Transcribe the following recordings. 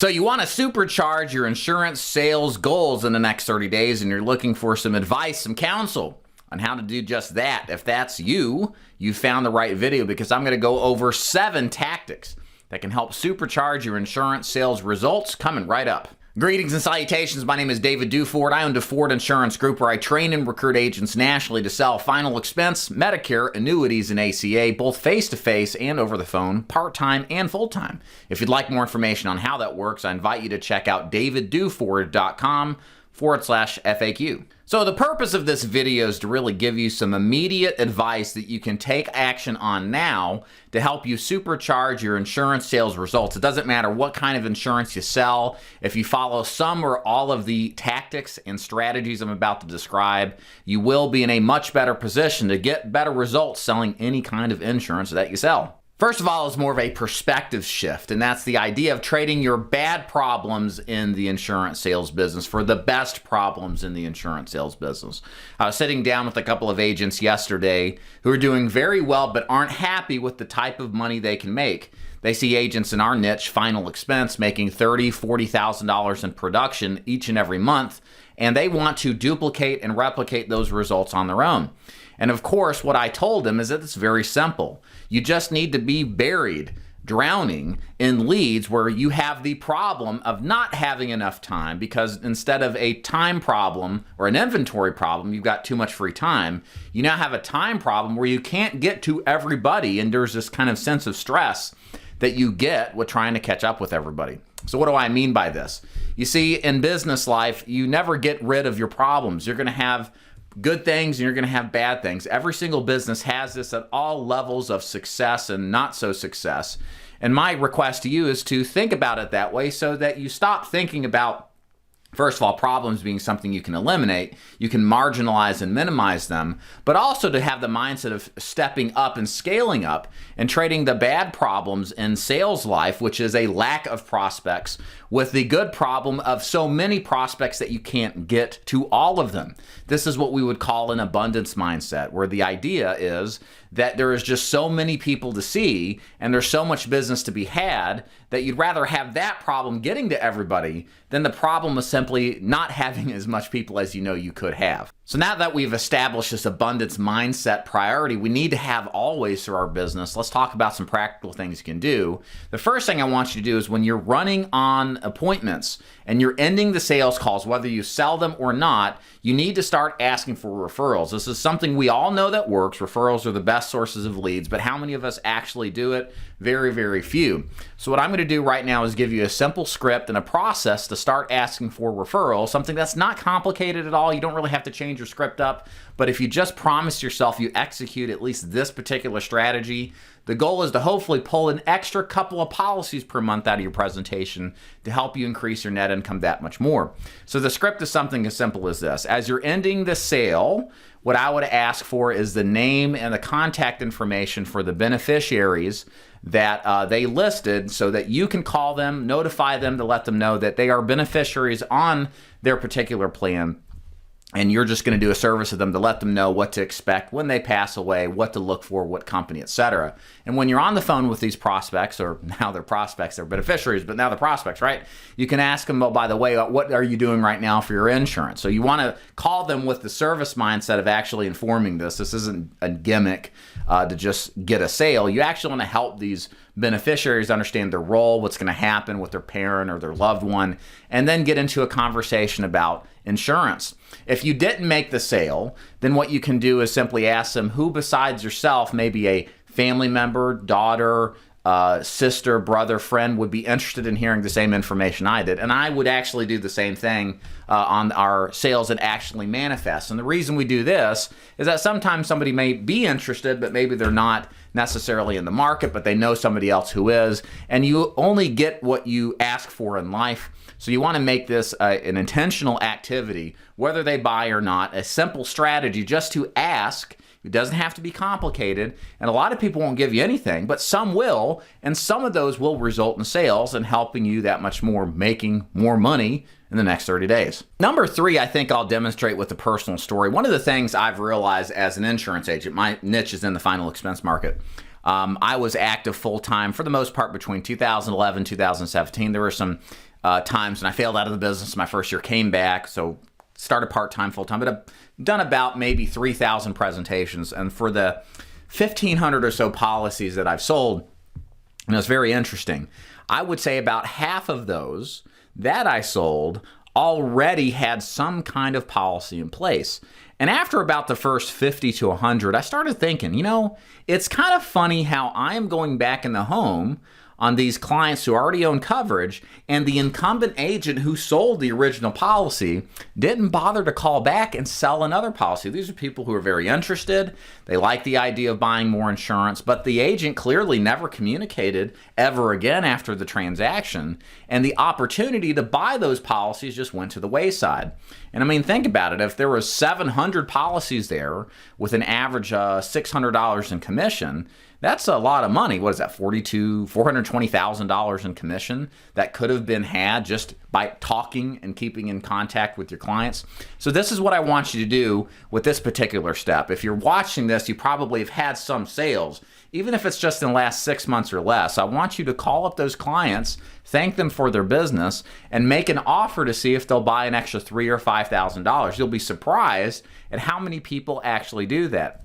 So you want to supercharge your insurance sales goals in the next 30 days, and you're looking for some advice, some counsel on how to do just that. If that's you, you found the right video, because I'm going to go over 7 tactics that can help supercharge your insurance sales results, coming right up. Greetings and salutations. My name is David Duford. I own DeFord Insurance Group, where I train and recruit agents nationally to sell final expense, Medicare, annuities, and ACA, both face-to-face and over the phone, part-time and full-time. If you'd like more information on how that works, I invite you to check out davidduford.com/FAQ. So the purpose of this video is to really give you some immediate advice that you can take action on now to help you supercharge your insurance sales results. It doesn't matter what kind of insurance you sell. If you follow some or all of the tactics and strategies I'm about to describe, you will be in a much better position to get better results selling any kind of insurance that you sell. First of all, is more of a perspective shift, and that's the idea of trading your bad problems in the insurance sales business for the best problems in the insurance sales business. I was sitting down with a couple of agents yesterday who are doing very well but aren't happy with the type of money they can make. They see agents in our niche, final expense, making $30,000, $40,000 in production each and every month, and they want to duplicate and replicate those results on their own. And of course, what I told them is that it's very simple. You just need to be buried, drowning in leads where you have the problem of not having enough time, because instead of a time problem or an inventory problem, you've got too much free time. You now have a time problem where you can't get to everybody, and there's this kind of sense of stress that you get with trying to catch up with everybody. So what do I mean by this? You see, in business life, you never get rid of your problems. You're going to have good things and you're going to have bad things. Every single business has this at all levels of success and not so success. And my request to you is to think about it that way, so that you stop thinking about, first of all, problems being something you can eliminate, you can marginalize and minimize them, but also to have the mindset of stepping up and scaling up and trading the bad problems in sales life, which is a lack of prospects, with the good problem of so many prospects that you can't get to all of them. This is what we would call an abundance mindset, where the idea is that there is just so many people to see and there's so much business to be had that you'd rather have that problem getting to everybody than the problem of simply not having as much people as you know you could have. So now that we've established this abundance mindset priority we need to have always through our business, let's talk about some practical things you can do. The first thing I want you to do is, when you're running on appointments and you're ending the sales calls, whether you sell them or not, you need to start asking for referrals. This is something we all know that works. Referrals are the best sources of leads, but how many of us actually do it? Very, very few. So what I'm going to do right now is give you a simple script and a process to start asking for referrals, something that's not complicated at all. You don't really have to change your script up, but if you just promise yourself you execute at least this particular strategy, the goal is to hopefully pull an extra couple of policies per month out of your presentation to help you increase your net income that much more. So the script is something as simple as this. As you're ending the sale, what I would ask for is the name and the contact information for the beneficiaries that they listed, so that you can call them, notify them to let them know that they are beneficiaries on their particular plan. And you're just going to do a service of them to let them know what to expect when they pass away, what to look for, what company, etc. And when you're on the phone with these prospects, or now they're prospects, they're beneficiaries, but now they're prospects, right? You can ask them, oh, by the way, what are you doing right now for your insurance? So you want to call them with the service mindset of actually informing this. This isn't a gimmick to just get a sale. You actually want to help these beneficiaries understand their role, what's going to happen with their parent or their loved one, and then get into a conversation about insurance. If you didn't make the sale, then what you can do is simply ask them who besides yourself, maybe a family member, daughter, sister, brother, friend, would be interested in hearing the same information I did. And I would actually do the same thing on our sales that actually manifest. And the reason we do this is that sometimes somebody may be interested, but maybe they're not necessarily in the market, but they know somebody else who is. And you only get what you ask for in life. So you want to make this an intentional activity, whether they buy or not, a simple strategy just to ask. It doesn't have to be complicated, and a lot of people won't give you anything, but some will, and some of those will result in sales and helping you that much more, making more money in the next 30 days. Number 3, I think I'll demonstrate with a personal story. One of the things I've realized as an insurance agent, my niche is in the final expense market. I was active full-time for the most part between 2011 and 2017. There were some times, and I failed out of the business my first year, came back, so started part-time, full-time, but I've done about maybe 3,000 presentations, and for the 1,500 or so policies that I've sold, and it's very interesting, I would say about half of those that I sold already had some kind of policy in place. And after about the first 50 to 100, I started thinking, it's kind of funny how I am going back in the home on these clients who already own coverage, and the incumbent agent who sold the original policy didn't bother to call back and sell another policy. These are people who are very interested. They like the idea of buying more insurance, but the agent clearly never communicated ever again after the transaction, and the opportunity to buy those policies just went to the wayside. And I mean, think about it. If there was 700 policies there with an average $600 in commission, that's a lot of money. What is that, $420,000 in commission that could have been had just by talking and keeping in contact with your clients? So this is what I want you to do with this particular step. If you're watching this, you probably have had some sales, even if it's just in the last 6 months or less. I want you to call up those clients, thank them for their business, and make an offer to see if they'll buy an extra $3,000 or $5,000. You'll be surprised at how many people actually do that.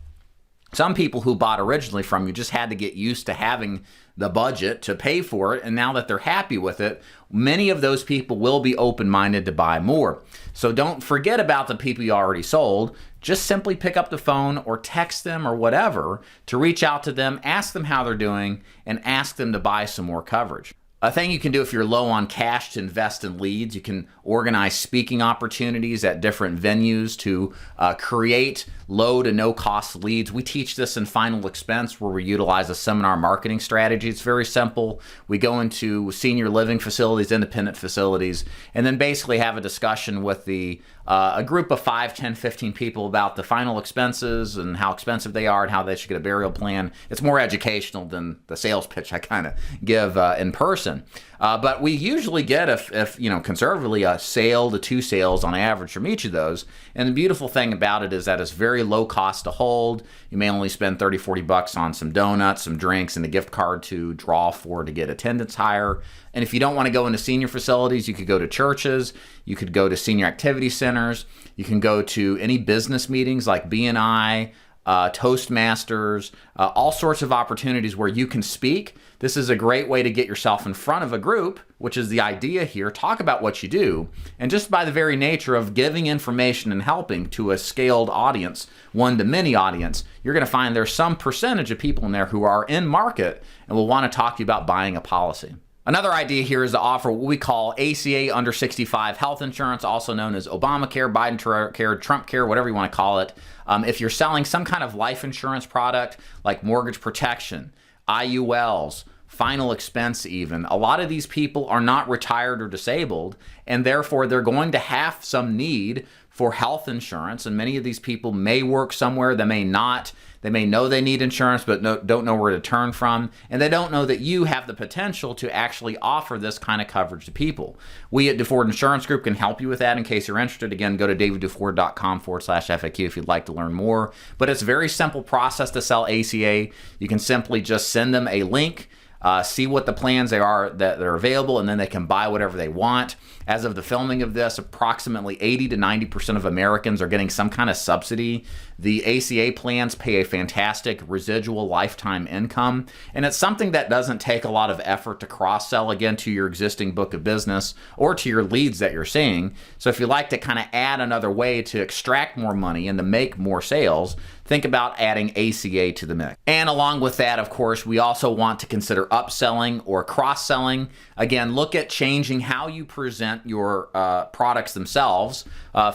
Some people who bought originally from you just had to get used to having the budget to pay for it, and now that they're happy with it, many of those people will be open-minded to buy more. So don't forget about the people you already sold. Just simply pick up the phone or text them or whatever to reach out to them, ask them how they're doing, and ask them to buy some more coverage. A thing you can do if you're low on cash to invest in leads, you can organize speaking opportunities at different venues to create low to no cost leads. We teach this in Final Expense, where we utilize a seminar marketing strategy. It's very simple. We go into senior living facilities, independent facilities, and then basically have a discussion with a group of 5, 10, 15 people about the final expenses and how expensive they are and how they should get a burial plan. It's more educational than the sales pitch I kind of give in person. But we usually get, if conservatively, a sale to 2 sales on average from each of those. And the beautiful thing about it is that it's very low cost to hold. You may only spend $30, $40 on some donuts, some drinks, and a gift card to draw for to get attendance higher. And if you don't want to go into senior facilities, you could go to churches, you could go to senior activity centers, you can go to any business meetings like BNI, Toastmasters, all sorts of opportunities where you can speak. This is a great way to get yourself in front of a group, which is the idea here. Talk about what you do, and just by the very nature of giving information and helping to a scaled audience, one-to-many audience, you're going to find there's some percentage of people in there who are in market and will want to talk to you about buying a policy. Another idea here is to offer what we call ACA under 65 health insurance, also known as Obamacare, Biden care, Trump care, whatever you want to call it. If you're selling some kind of life insurance product like mortgage protection, IULs, final expense even, a lot of these people are not retired or disabled, and therefore they're going to have some need for health insurance, and many of these people may work somewhere, they may not. They may know they need insurance, but don't know where to turn from, and they don't know that you have the potential to actually offer this kind of coverage to people. We at DeFord Insurance Group can help you with that in case you're interested. Again, go to daviddeford.com/FAQ if you'd like to learn more. But it's a very simple process to sell ACA. You can simply just send them a link, see what the plans are that are available, and then they can buy whatever they want. As of the filming of this, approximately 80 to 90% of Americans are getting some kind of subsidy. The ACA plans pay a fantastic residual lifetime income, and it's something that doesn't take a lot of effort to cross-sell, again, to your existing book of business or to your leads that you're seeing. So if you like to kind of add another way to extract more money and to make more sales, think about adding ACA to the mix. And along with that, of course, we also want to consider upselling or cross-selling. Again, look at changing how you present your products themselves.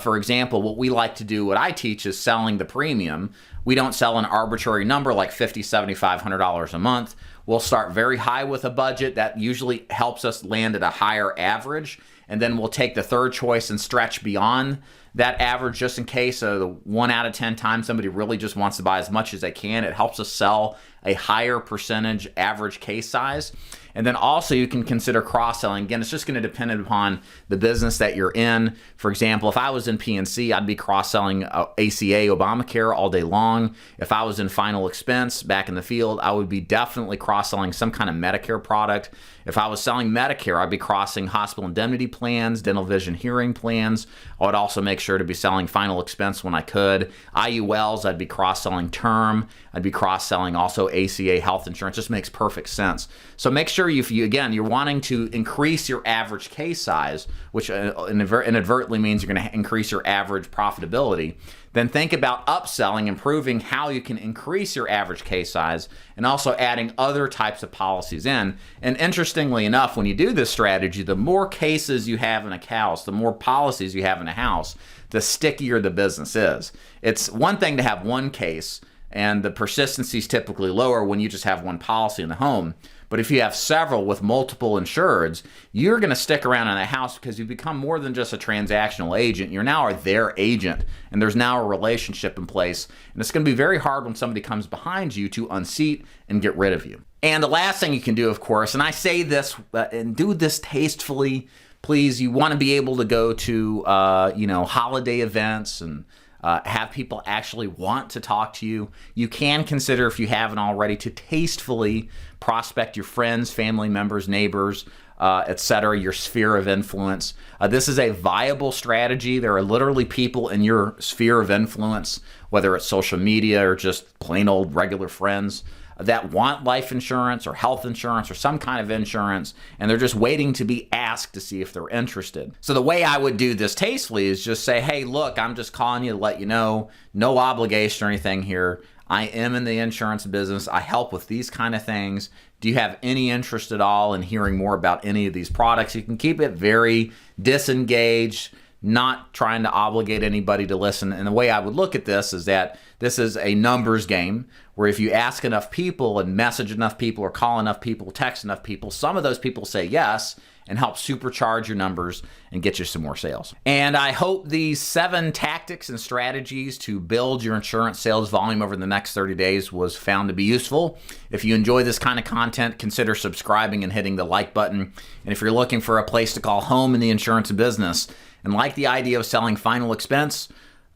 For example, what we like to do, what I teach, is selling the premium. We don't sell an arbitrary number like $50, $75, $100 a month. We'll start very high with a budget. That usually helps us land at a higher average. And then we'll take the third choice and stretch beyond that average, just in case the 1 out of 10 times somebody really just wants to buy as much as they can. It helps us sell a higher percentage average case size. And then also you can consider cross-selling. Again, it's just going to depend upon the business that you're in. For example, if I was in PNC, I'd be cross-selling ACA, Obamacare all day long. If I was in final expense back in the field, I would be definitely cross-selling some kind of Medicare product. If I was selling Medicare, I'd be crossing hospital indemnity plans, dental, vision, hearing plans. I would also make sure to be selling final expense when I could. IULs, I'd be cross-selling term. I'd be cross-selling also ACA health insurance. Just makes perfect sense. So make sure if you're wanting to increase your average case size, which inadvertently means you're going to increase your average profitability, then think about upselling, improving how you can increase your average case size, and also adding other types of policies in. And interestingly enough, when you do this strategy, the more cases you have in a house, the more policies you have in a house, the stickier the business is. It's one thing to have one case, and the persistency is typically lower when you just have one policy in the home. But if you have several with multiple insureds, you're going to stick around in the house because you've become more than just a transactional agent. You're now their agent, and there's now a relationship in place. And it's going to be very hard when somebody comes behind you to unseat and get rid of you. And the last thing you can do, of course, and I say this and do this tastefully, please, you want to be able to go to holiday events and have people actually want to talk to you. You can consider, if you haven't already, to tastefully prospect your friends, family members, neighbors, etc., your sphere of influence. This is a viable strategy. There are literally people in your sphere of influence, whether it's social media or just plain old regular friends, that want life insurance or health insurance or some kind of insurance, and they're just waiting to be asked to see if they're interested. So the way I would do this tastefully is just say, hey, look, I'm just calling you to let you know, no obligation or anything here. I am in the insurance business. I help with these kind of things. Do you have any interest at all in hearing more about any of these products? You can keep it very disengaged, not trying to obligate anybody to listen. And the way I would look at this is that this is a numbers game where if you ask enough people and message enough people or call enough people, text enough people, some of those people say yes and help supercharge your numbers and get you some more sales. And I hope these 7 tactics and strategies to build your insurance sales volume over the next 30 days was found to be useful. If you enjoy this kind of content, consider subscribing and hitting the like button. And if you're looking for a place to call home in the insurance business and like the idea of selling final expense,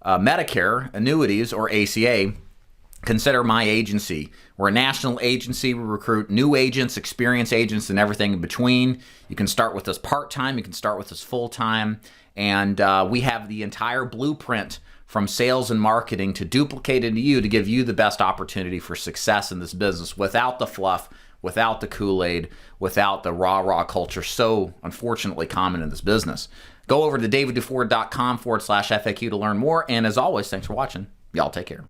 Medicare, annuities, or ACA, consider my agency. We're a national agency. We recruit new agents, experienced agents, and everything in between. You can start with us part-time. You can start with us full-time. And we have the entire blueprint from sales and marketing to duplicate into you to give you the best opportunity for success in this business without the fluff, without the Kool-Aid, without the rah-rah culture so unfortunately common in this business. Go over to davidduford.com/FAQ to learn more. And as always, thanks for watching. Y'all take care.